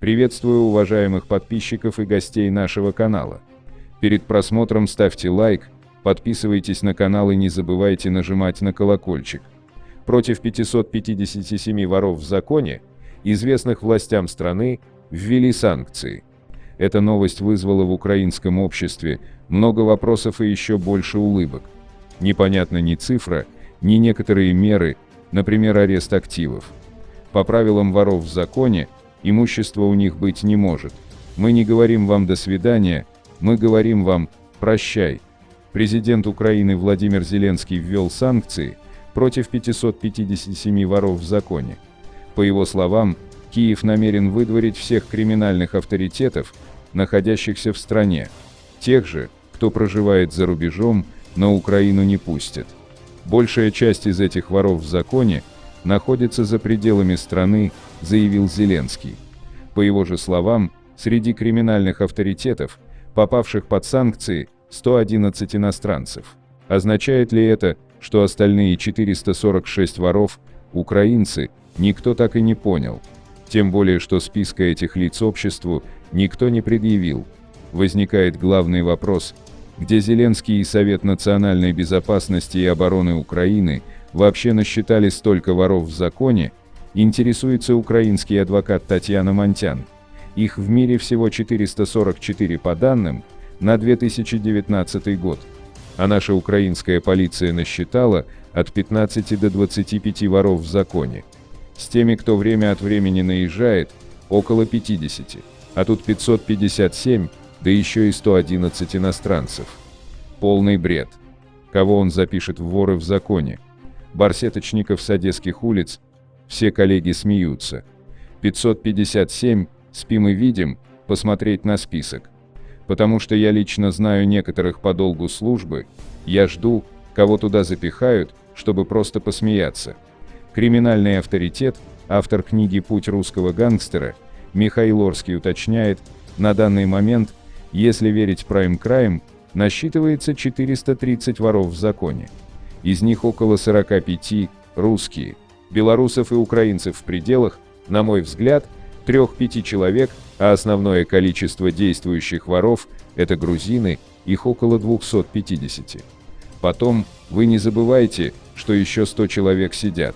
Приветствую уважаемых подписчиков и гостей нашего канала. Перед просмотром ставьте лайк, подписывайтесь на канал и не забывайте нажимать на колокольчик. Против 557 воров в законе, известных властям страны, ввели санкции. Эта новость вызвала в украинском обществе много вопросов и еще больше улыбок. Непонятна ни цифра, ни некоторые меры, например, арест активов. По правилам воров в законе, имущества у них быть не может. Мы не говорим вам «до свидания», мы говорим вам «прощай». Президент Украины Владимир Зеленский ввел санкции против 557 воров в законе. По его словам, Киев намерен выдворить всех криминальных авторитетов, находящихся в стране. Тех же, кто проживает за рубежом, на Украину не пустят. Большая часть из этих воров в законе находится за пределами страны, заявил Зеленский. По его же словам, среди криминальных авторитетов, попавших под санкции, 111 иностранцев. Означает ли это, что остальные 446 воров – украинцы, никто так и не понял. Тем более, что списка этих лиц обществу никто не предъявил. Возникает главный вопрос, где Зеленский и Совет национальной безопасности и обороны Украины вообще насчитали столько воров в законе, интересуется украинский адвокат Татьяна Монтян. Их в мире всего 444 по данным на 2019 год. А наша украинская полиция насчитала от 15 до 25 воров в законе. С теми, кто время от времени наезжает, около 50, а тут 557, да еще и 111 иностранцев. Полный бред. Кого он запишет в воры в законе? Барсеточников с одесских улиц? Все коллеги смеются. 557, спим и видим, посмотреть на список. Потому что я лично знаю некоторых по долгу службы, я жду, кого туда запихают, чтобы просто посмеяться. Криминальный авторитет, автор книги «Путь русского гангстера» Михаил Орский уточняет, на данный момент, если верить Prime Crime, насчитывается 430 воров в законе. Из них около 45 – русские. Белорусов и украинцев в пределах, на мой взгляд, 3-5 человек, а основное количество действующих воров – это грузины, их около 250. Потом, вы не забывайте, что еще 100 человек сидят.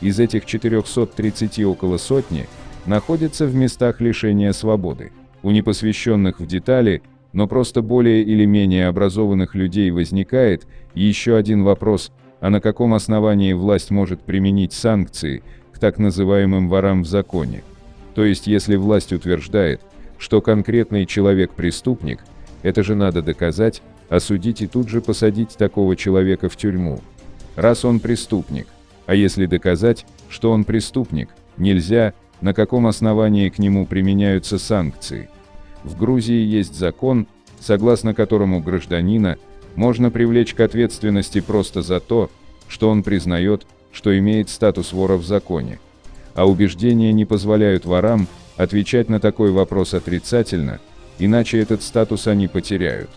Из этих 430 около сотни находятся в местах лишения свободы. У непосвященных в детали, но просто более или менее образованных людей возникает еще один вопрос, а на каком основании власть может применить санкции к так называемым ворам в законе? То есть, если власть утверждает, что конкретный человек преступник, это же надо доказать, осудить и тут же посадить такого человека в тюрьму. Раз он преступник, а если доказать, что он преступник, нельзя, на каком основании к нему применяются санкции? В Грузии есть закон, согласно которому гражданина можно привлечь к ответственности просто за то, что он признает, что имеет статус вора в законе. А убеждения не позволяют ворам отвечать на такой вопрос отрицательно, иначе этот статус они потеряют.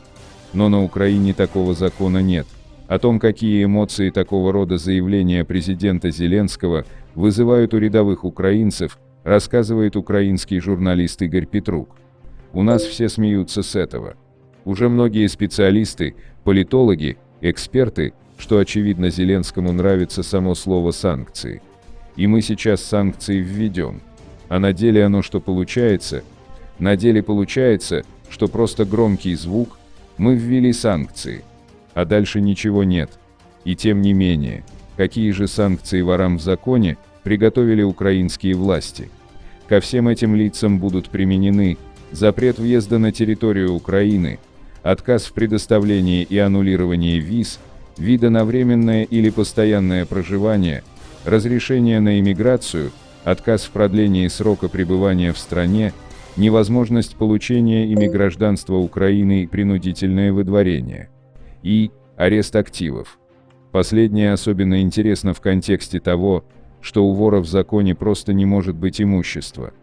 Но на Украине такого закона нет. О том, какие эмоции такого рода заявления президента Зеленского вызывают у рядовых украинцев, рассказывает украинский журналист Игорь Петрук. У нас все смеются с этого. Уже многие специалисты, политологи, эксперты, что очевидно Зеленскому нравится само слово «санкции». И мы сейчас санкции введем. А на деле оно что получается? На деле получается, что просто громкий звук, мы ввели санкции. А дальше ничего нет. И тем не менее, какие же санкции ворам в законе приготовили украинские власти? Ко всем этим лицам будут применены запрет въезда на территорию Украины, отказ в предоставлении и аннулировании виз, вида на временное или постоянное проживание, разрешение на иммиграцию, отказ в продлении срока пребывания в стране, невозможность получения ими гражданства Украины и принудительное выдворение. И арест активов. Последнее особенно интересно в контексте того, что у вора в законе просто не может быть имущества.